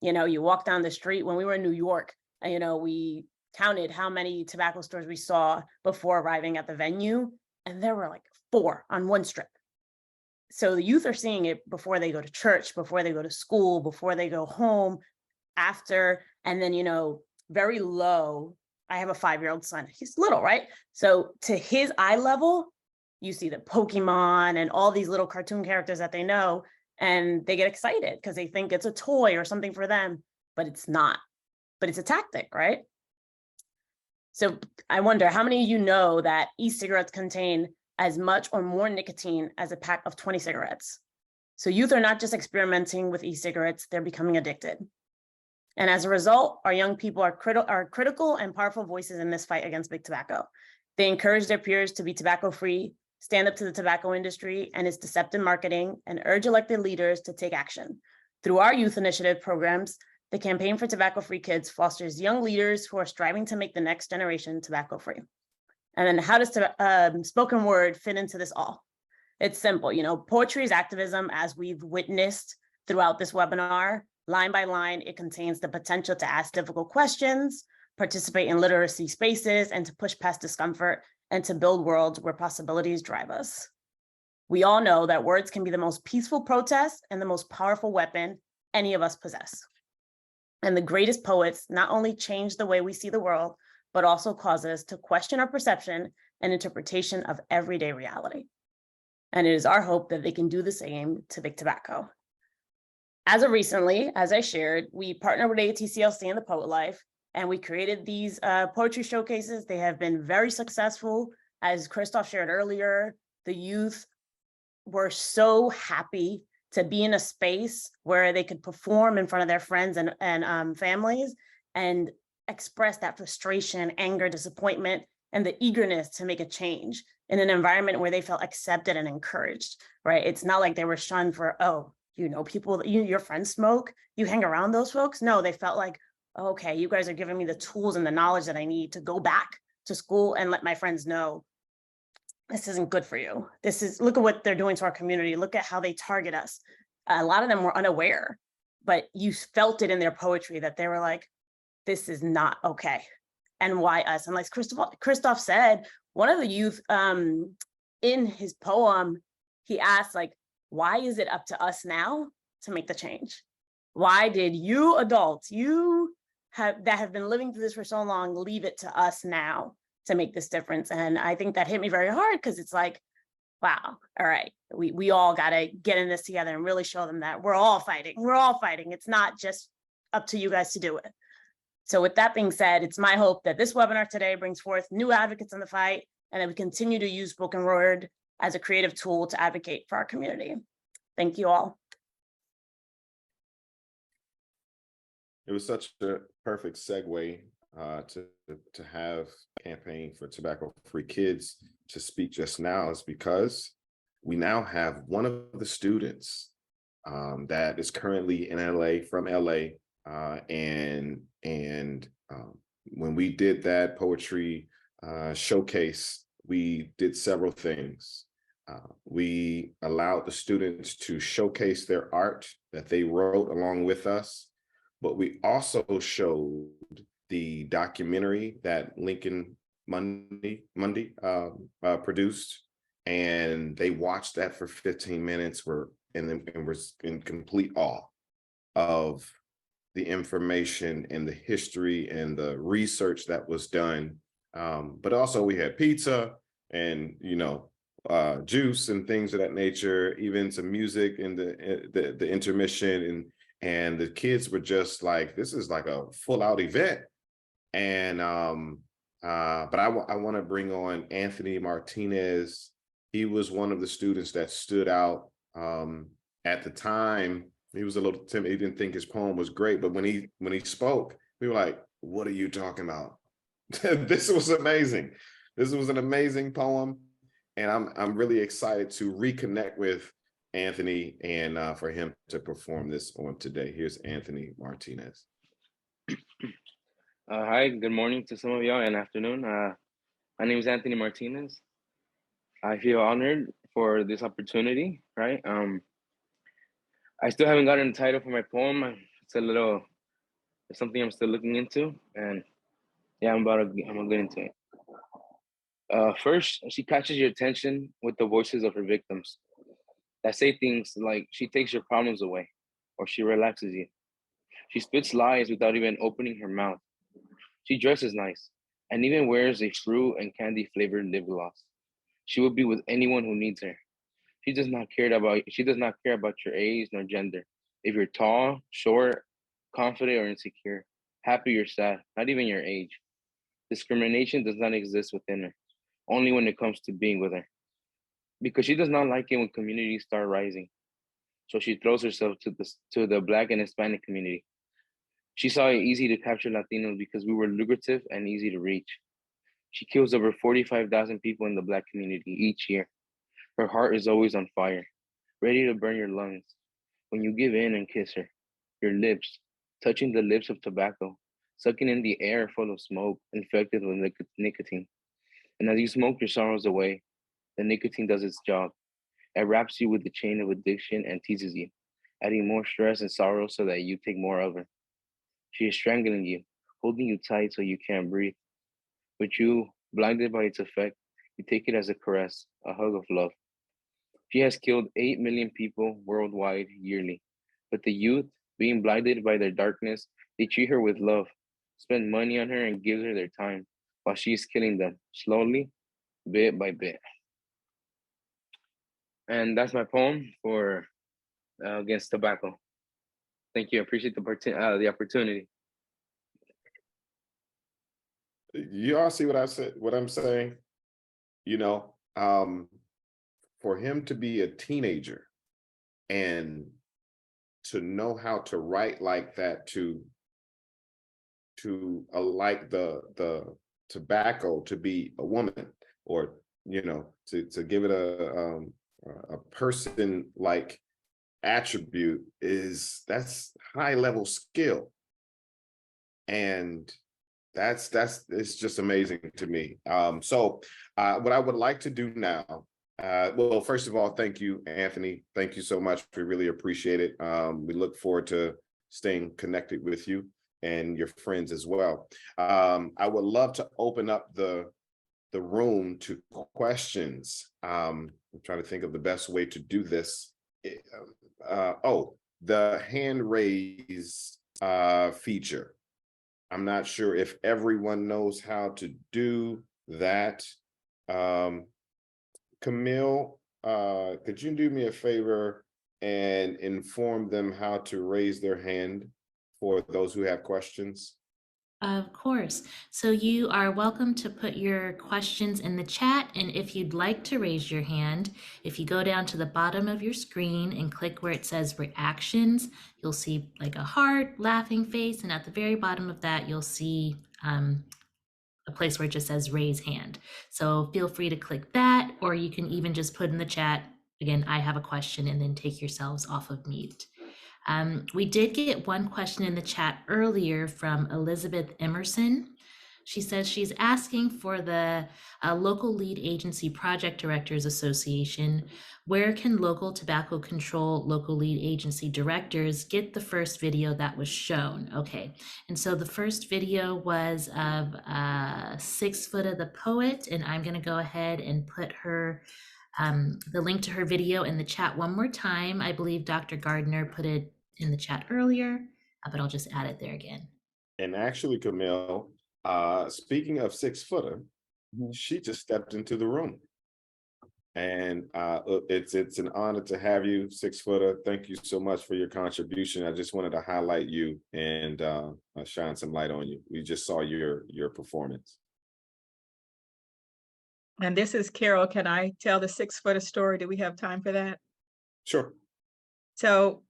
You walk down the street. When we were in New York, we counted how many tobacco stores we saw before arriving at the venue, and there were like 4 on one strip. So the youth are seeing it before they go to church, before they go to school, before they go home, after, and then, very low. I have a 5-year-old son. He's little, right? So to his eye level, you see the Pokemon and all these little cartoon characters that they know, and they get excited because they think it's a toy or something for them, but it's not. But it's a tactic, right? So I wonder, how many of you know that e-cigarettes contain as much or more nicotine as a pack of 20 cigarettes? So youth are not just experimenting with e-cigarettes, they're becoming addicted. And as a result, our young people are critical and powerful voices in this fight against big tobacco. They encourage their peers to be tobacco-free, stand up to the tobacco industry and its deceptive marketing, and urge elected leaders to take action. Through our youth initiative programs, the Campaign for Tobacco-Free Kids fosters young leaders who are striving to make the next generation tobacco-free. And then how does spoken word fit into this all? It's simple, poetry is activism, as we've witnessed throughout this webinar. Line by line, it contains the potential to ask difficult questions, participate in literacy spaces, and to push past discomfort and to build worlds where possibilities drive us. We all know that words can be the most peaceful protest and the most powerful weapon any of us possess. And the greatest poets not only change the way we see the world, but also cause us to question our perception and interpretation of everyday reality. And it is our hope that they can do the same to big tobacco. As of recently, as I shared, we partnered with ATCLC and the Poet Life, and we created these poetry showcases. They have been very successful. As Christoph shared earlier, the youth were so happy to be in a space where they could perform in front of their friends and families and express that frustration, anger, disappointment, and the eagerness to make a change in an environment where they felt accepted and encouraged, right? It's not like they were shunned for, people that your friends smoke, you hang around those folks. No, they felt like, okay, you guys are giving me the tools and the knowledge that I need to go back to school and let my friends know this isn't good for you. Look at what they're doing to our community. Look at how they target us. A lot of them were unaware, but you felt it in their poetry that they were like, this is not okay. And why us? And like Christoph said, one of the youth in his poem, he asked, like, why is it up to us now to make the change? Why did you adults, that have been living through this for so long, leave it to us now to make this difference? And I think that hit me very hard, because it's like, wow, all right, we all got to get in this together and really show them that we're all fighting. We're all fighting. It's not just up to you guys to do it. So with that being said, it's my hope that this webinar today brings forth new advocates in the fight, and that we continue to use spoken word as a creative tool to advocate for our community. Thank you all.
It was such a perfect segue to have Campaign for Tobacco-Free Kids to speak just now, is because we now have one of the students that is currently in LA, from LA, and when we did that poetry showcase, we did several things. We allowed the students to showcase their art that they wrote along with us, but we also showed the documentary that Lincoln Mundy produced, and they watched that for 15 minutes and was in complete awe of the information and the history and the research that was done. But also we had pizza and, juice and things of that nature, even some music in the intermission, and the kids were just like, this is like a full out event. And but I want to bring on Anthony Martinez. He was one of the students that stood out. At the time, he was a little timid. He didn't think his poem was great, but when he spoke, we were like, what are you talking about? This was amazing. This was an amazing poem. And I'm really excited to reconnect with Anthony and for him to perform this on today. Here's Anthony Martinez.
Hi, good morning to some of y'all and afternoon. My name is Anthony Martinez. I feel honored for this opportunity, right? I still haven't gotten a title for my poem. It's something I'm still looking into, and yeah, I'm gonna get into it. First, she catches your attention with the voices of her victims that say things like she takes your problems away or she relaxes you. She spits lies without even opening her mouth. She dresses nice and even wears a fruit and candy flavored lip gloss. She will be with anyone who needs her. She does not care about your age nor gender. If you're tall, short, confident, or insecure, happy or sad, not even your age. Discrimination does not exist within her, only when it comes to being with her. Because she does not like it when communities start rising. So she throws herself to the Black and Hispanic community. She saw it easy to capture Latinos because we were lucrative and easy to reach. She kills over 45,000 people in the Black community each year. Her heart is always on fire, ready to burn your lungs. When you give in and kiss her, your lips, touching the lips of tobacco, sucking in the air full of smoke, infected with nicotine. And as you smoke your sorrows away, the nicotine does its job. It wraps you with the chain of addiction and teases you, adding more stress and sorrow so that you take more of her. She is strangling you, holding you tight so you can't breathe. But you, blinded by its effect, you take it as a caress, a hug of love. She has killed 8 million people worldwide yearly. But the youth, being blinded by their darkness, they treat her with love, spend money on her, and give her their time, while she is killing them, slowly, bit by bit. And that's my poem for against tobacco. Thank you. I appreciate the opportunity.
You all see what I said, what I'm saying? For him to be a teenager and to know how to write like that, to like the tobacco to be a woman, or to give it a person like attribute, that's high level skill, and it's just amazing to me. So what I would like to do now, well, first of all, thank you, Anthony. Thank you so much. We really appreciate it. We look forward to staying connected with you and your friends as well. I would love to open up the room to questions. I'm trying to think of the best way to do this. The hand raise feature. I'm not sure if everyone knows how to do that. Camille, could you do me a favor and inform them how to raise their hand for those who have questions?
Of course. So you are welcome to put your questions in the chat. And if you'd like to raise your hand, if you go down to the bottom of your screen and click where it says reactions, you'll see like a heart, laughing face. And at the very bottom of that, you'll see a place where it just says raise hand. So feel free to click that, or you can even just put in the chat, again, I have a question, and then take yourselves off of mute. We did get one question in the chat earlier from Elizabeth Emerson. She says she's asking for the Local Lead Agency Project Directors Association. Where can local tobacco control local lead agency directors get the first video that was shown? Okay, and so the first video was of 6 Foot of the Poet, and I'm going to go ahead and put her the link to her video in the chat one more time. I believe Dr. Gardner put it in the chat earlier. but I'll just add it there again.
And actually, Camille, speaking of 6-footer, she just stepped into the room. And it's an honor to have you, 6-footer. Thank you so much for your contribution. I just wanted to highlight you and shine some light on you. We just saw your performance.
And this is Carol. Can I tell the 6-footer story? Do we have time for that?
Sure.
So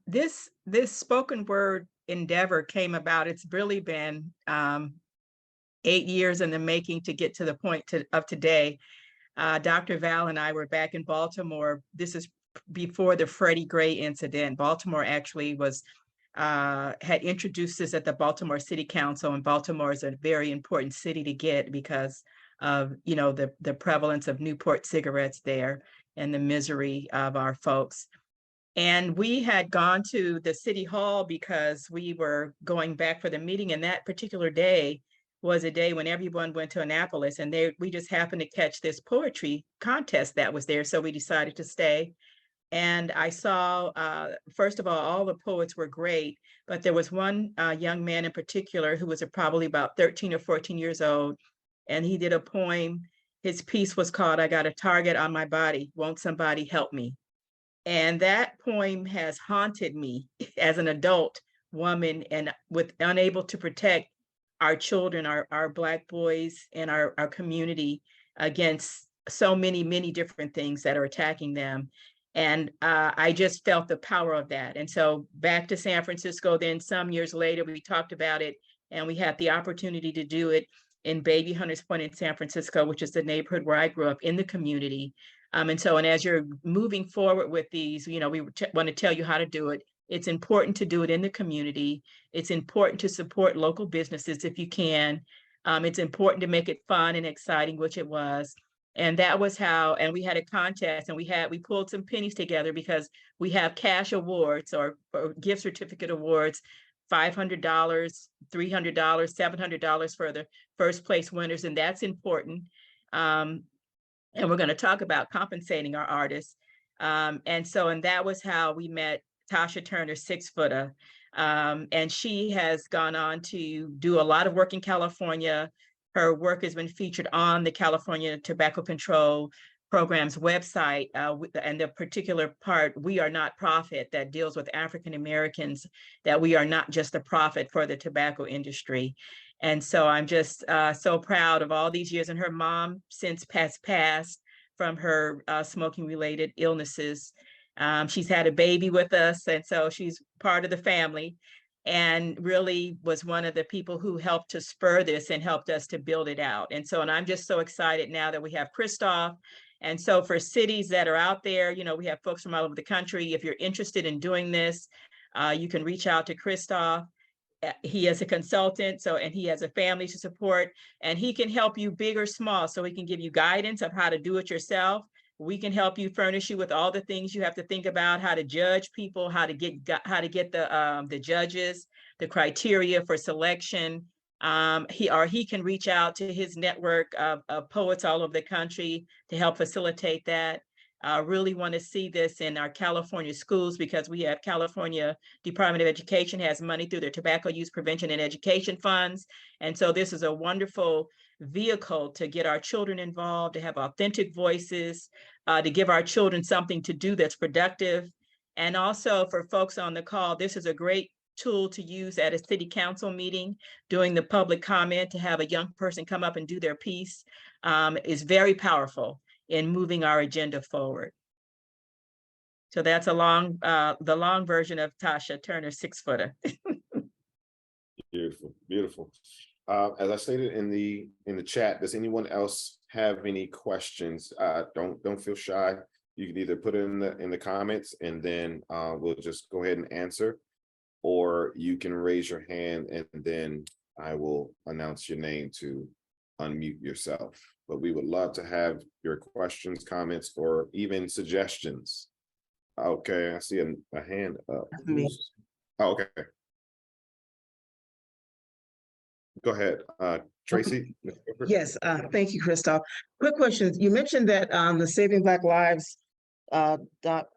this spoken word endeavor came about. It's really been 8 years in the making to get to the point of today. Dr. Val and I were back in Baltimore. This is before the Freddie Gray incident. Baltimore actually had introduced this at the Baltimore City Council, and Baltimore is a very important city to get because of, you know, the prevalence of Newport cigarettes there and the misery of our folks. And we had gone to the city hall because we were going back for the meeting, and that particular day was a day when everyone went to Annapolis, and we just happened to catch this poetry contest that was there. So we decided to stay. And I saw, first of all the poets were great, but there was one young man in particular who was probably about 13 or 14 years old. And he did a poem. His piece was called, "I Got a Target on My Body. Won't Somebody Help Me?" And that poem has haunted me as an adult woman and unable to protect our children, our Black boys and our community against so many different things that are attacking them. And I just felt the power of that. And so back to San Francisco, then some years later, we talked about it, and we had the opportunity to do it in Baby Hunters Point in San Francisco, which is the neighborhood where I grew up, in the community. And as you're moving forward with these, you know, we want to tell you how to do it. It's important to do it in the community. It's important to support local businesses if you can. It's important to make it fun and exciting, which it was. And that was how, and we had a contest, and we pulled some pennies together because we have cash awards or gift certificate awards, $500, $300, $700 for the first place winners. And that's important. And we're going to talk about compensating our artists. And that was how we met Tasha Turner, 6-footer. And she has gone on to do a lot of work in California. Her work has been featured on the California Tobacco Control Program's website, and the particular part, We Are Not Profit, that deals with African Americans, that we are not just a profit for the tobacco industry. And so I'm just so proud of all these years. And her mom since passed from her smoking-related illnesses. She's had a baby with us, and so she's part of the family, and really was one of the people who helped to spur this and helped us to build it out. And I'm just so excited now that we have Christoph. And so for cities that are out there, you know, we have folks from all over the country. If you're interested in doing this, you can reach out to Christoph. He is a consultant, and he has a family to support, and he can help you big or small. So he can give you guidance of how to do it yourself. We can help you, furnish you with all the things you have to think about, how to judge people, how to get the judges, the criteria for selection. He can reach out to his network of poets all over the country to help facilitate that. Really want to see this in our California schools, because we have California Department of Education has money through their tobacco use prevention and education funds. And so this is a wonderful vehicle to get our children involved, to have authentic voices, to give our children something to do that's productive. And also for folks on the call, this is a great tool to use at a city council meeting, doing the public comment, to have a young person come up and do their piece is very powerful in moving our agenda forward. So that's the long version of Tasha Turner, 6-footer.
Beautiful, beautiful. As I stated in the chat, does anyone else have any questions? Don't feel shy. You can either put it in the comments, and then we'll just go ahead and answer, or you can raise your hand and then I will announce your name to unmute yourself. But we would love to have your questions, comments, or even suggestions. Okay, I see a hand up. Oh, okay. Go ahead, Tracy.
Yes, thank you, Christoph. Quick question. You mentioned that the Saving Black Lives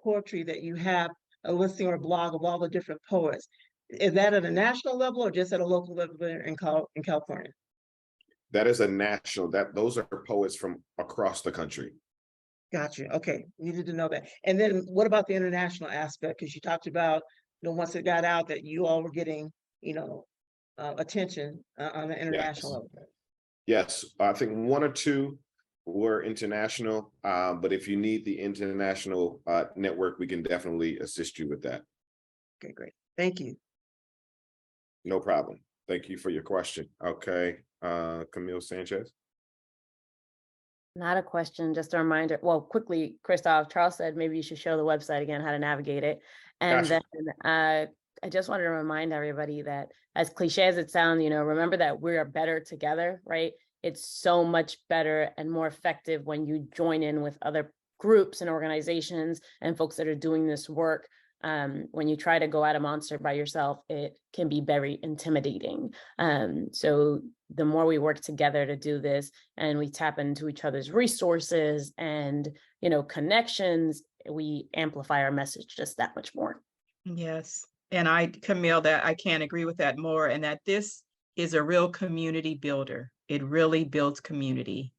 poetry, that you have a listing or a blog of all the different poets. Is that at a national level or just at a local level there in California?
That is a national, those are poets from across the country.
Gotcha. Okay, needed to know that. And then what about the international aspect? Because you talked about, once it got out that you all were getting, attention on the international level.
Yes, I think one or two were international, but if you need the international network, we can definitely assist you with that.
Okay, great. Thank you.
No problem. Thank you for your question. Okay, Camille Sanchez.
Not a question, just a reminder. Well, quickly, Christoph, Charles said maybe you should show the website again, how to navigate it. And
Gotcha.
then I just wanted to remind everybody that, as cliche as it sounds, remember that we are better together, right? It's so much better and more effective when you join in with other groups and organizations and folks that are doing this work. When you try to go at a monster by yourself, it can be very intimidating. So the more we work together to do this and we tap into each other's resources and, connections, we amplify our message just that much more.
Yes. And Camille, that I can't agree with that more, and that this is a real community builder. It really builds community.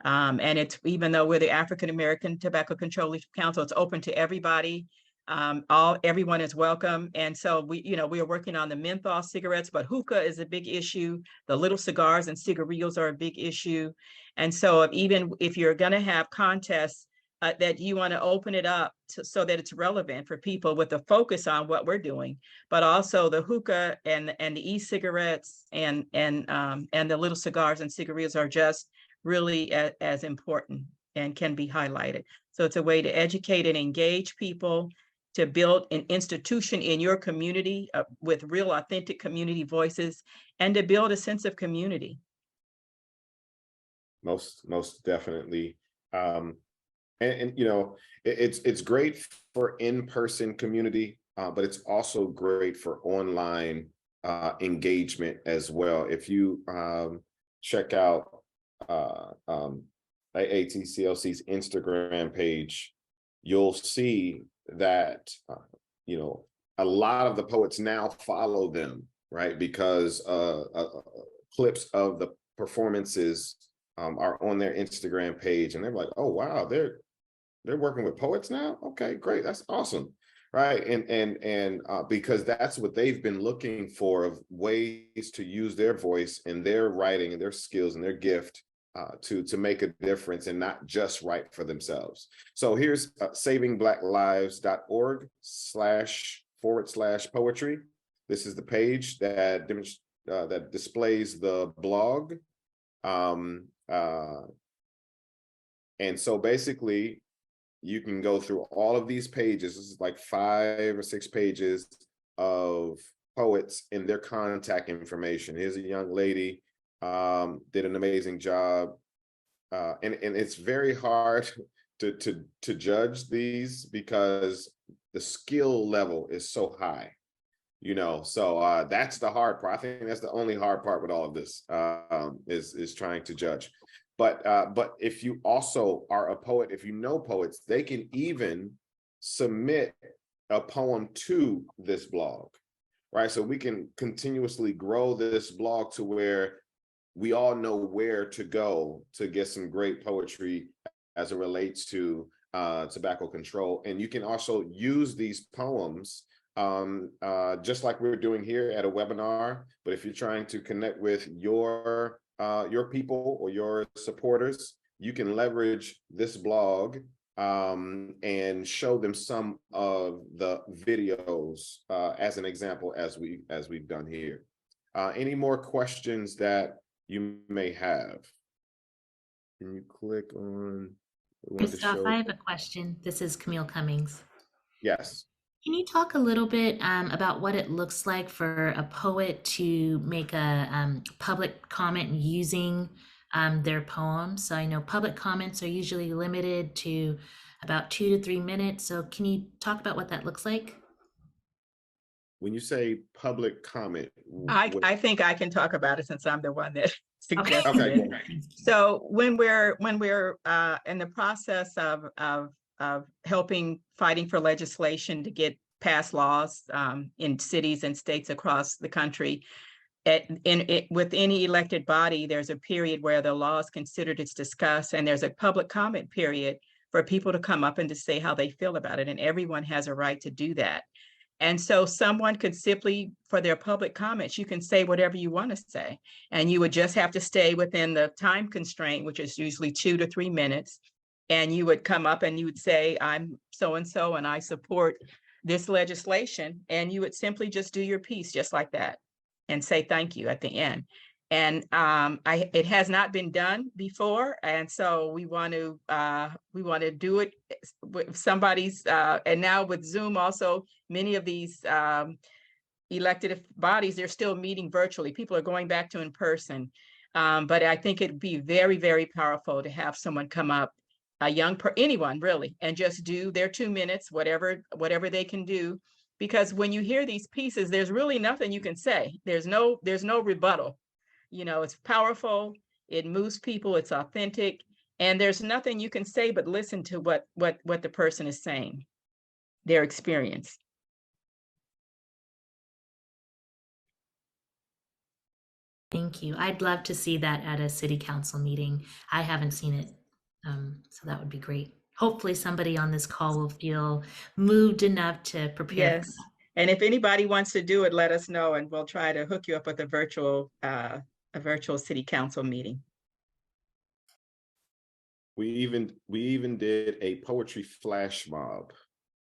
And it's, even though we're the African American Tobacco Control Leadership Council, it's open to everybody. Everyone is welcome. And so we are working on the menthol cigarettes, but hookah is a big issue. The little cigars and cigarillos are a big issue. And so even if you're going to have contests, that you want to open it up so that it's relevant for people with a focus on what we're doing, but also the hookah and the e-cigarettes and the little cigars and cigarillos are just really as important and can be highlighted. So it's a way to educate and engage people, to build an institution in your community with real authentic community voices, and to build a sense of community.
Most definitely. And it's great for in-person community, but it's also great for online engagement as well. If you check out AATCLC's Instagram page, you'll see that a lot of the poets now follow them, right? Because clips of the performances are on their Instagram page, and they're like, oh wow, they're working with poets now. Okay, great, that's awesome, right? And because that's what they've been looking for, of ways to use their voice and their writing and their skills and their gift to make a difference and not just write for themselves. So here's savingblacklives.org//poetry. This is the page that displays the blog. And so basically you can go through all of these pages. This is like 5 or 6 pages of poets and their contact information. Here's a young lady, did an amazing job. And it's very hard to judge these because the skill level is so high, so that's the hard part. I think that's the only hard part with all of this, is trying to judge. But if you also are a poet, if you know poets, they can even submit a poem to this blog, right? So we can continuously grow this blog to where we all know where to go to get some great poetry as it relates to tobacco control. And you can also use these poems just like we're doing here at a webinar. But if you're trying to connect with your people or your supporters, you can leverage this blog and show them some of the videos as an example, as we've done here. Any more questions that you may have? Can you click on?
Christoph, I have a question. This is Camille Cummings.
Yes.
Can you talk a little bit about what it looks like for a poet to make a public comment using their poem? So I know public comments are usually limited to about 2 to 3 minutes. So can you talk about what that looks like?
When you say public comment,
I think I can talk about it since I'm the one that suggested
Okay.
it. So when we're in the process of helping fighting for legislation to get pass laws in cities and states across the country. With any elected body, there's a period where the law is considered, it's discussed, and there's a public comment period for people to come up and to say how they feel about it. And everyone has a right to do that. And so someone could simply, for their public comments, you can say whatever you want to say. And you would just have to stay within the time constraint, which is usually 2 to 3 minutes. And you would come up and you would say, I'm so-and-so and I support this legislation. And you would simply just do your piece just like that and say thank you at the end. And it has not been done before, and so we want to do it with somebody's. And now with Zoom, also many of these elected bodies, they're still meeting virtually. People are going back to in person, but I think it'd be very, very powerful to have someone come up, anyone really, and just do their 2 minutes, whatever they can do. Because when you hear these pieces, there's really nothing you can say. There's no rebuttal. You know, it's powerful, it moves people, it's authentic, and there's nothing you can say but listen to what the person is saying, their experience.
Thank you. I'd love to see that at a city council meeting. I haven't seen it, so that would be great. Hopefully somebody on this call will feel moved enough to prepare.
Yes, and if anybody wants to do it, let us know, and we'll try to hook you up with a virtual city council meeting.
We even did a poetry flash mob,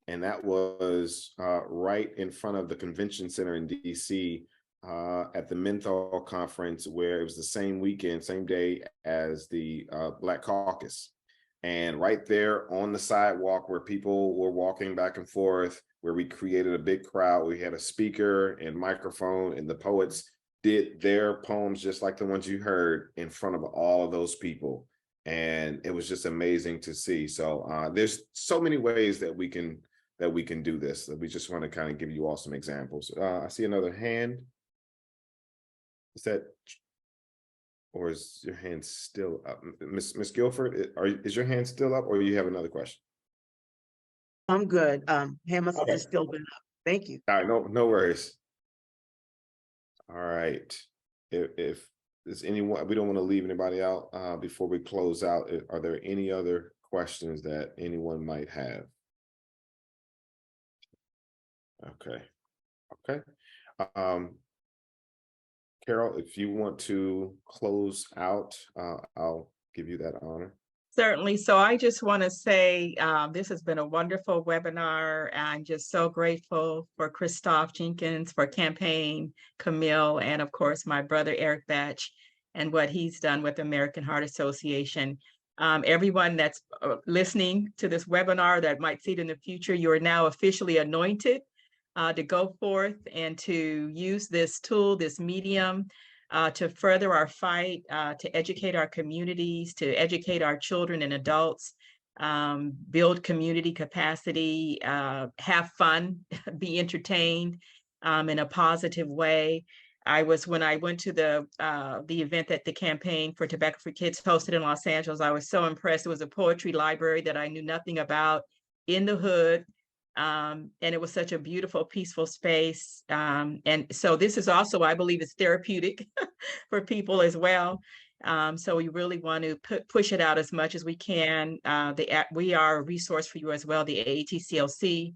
and that was right in front of the convention center in DC at the Menthol conference, where it was the same weekend, same day as the Black Caucus. And right there on the sidewalk where people were walking back and forth, where we created a big crowd, we had a speaker and microphone, and the poets did their poems just like the ones you heard in front of all of those people. And it was just amazing to see. So there's so many ways that we can do this. We just want to kind of give you all some examples. I see another hand. Is that, or is your hand still up? Miss Guilford, is your hand still up, or you have another question?
I'm good. Hand must have still been up. Thank you.
All right, no worries. All right. If there's anyone, we don't want to leave anybody out before we close out. Are there any other questions that anyone might have? Okay. Carol, if you want to close out, I'll give you that honor.
Certainly. So I just want to say this has been a wonderful webinar. I'm just so grateful for Christoph Jenkins, for Campaign, Camille, and of course, my brother, Eric Batch, and what he's done with American Heart Association. Everyone that's listening to this webinar that might see it in the future, you are now officially anointed to go forth and to use this tool, this medium, to further our fight, to educate our communities, to educate our children and adults, build community capacity, have fun, be entertained in a positive way. When I went to the event that the Campaign for Tobacco Free Kids hosted in Los Angeles, I was so impressed. It was a poetry library that I knew nothing about in the hood. And it was such a beautiful, peaceful space. And so this is also, I believe, it's therapeutic for people as well. So we really want to push it out as much as we can. We are a resource for you as well, the AATCLC.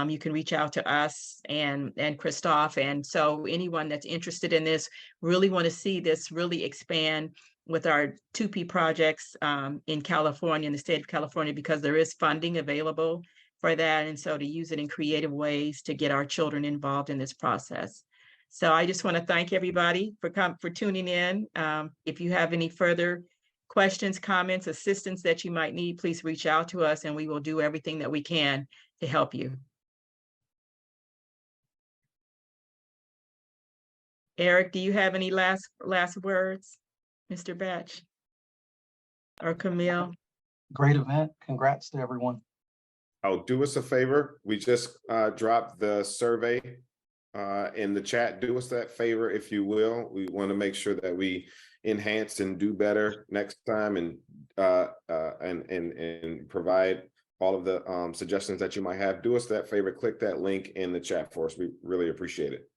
You can reach out to us and Christoph. And so anyone that's interested in this, really want to see this really expand with our 2P projects in California, in the state of California, because there is funding available for that. And so to use it in creative ways to get our children involved in this process. So I just want to thank everybody for tuning in. If you have any further questions, comments, assistance that you might need, please reach out to us and we will do everything that we can to help you. Eric, do you have any last words, Mr. Batch or Camille?
Great event. Congrats to everyone.
Oh, do us a favor. We just dropped the survey in the chat. Do us that favor, if you will. We want to make sure that we enhance and do better next time and provide all of the suggestions that you might have. Do us that favor, click that link in the chat for us. We really appreciate it.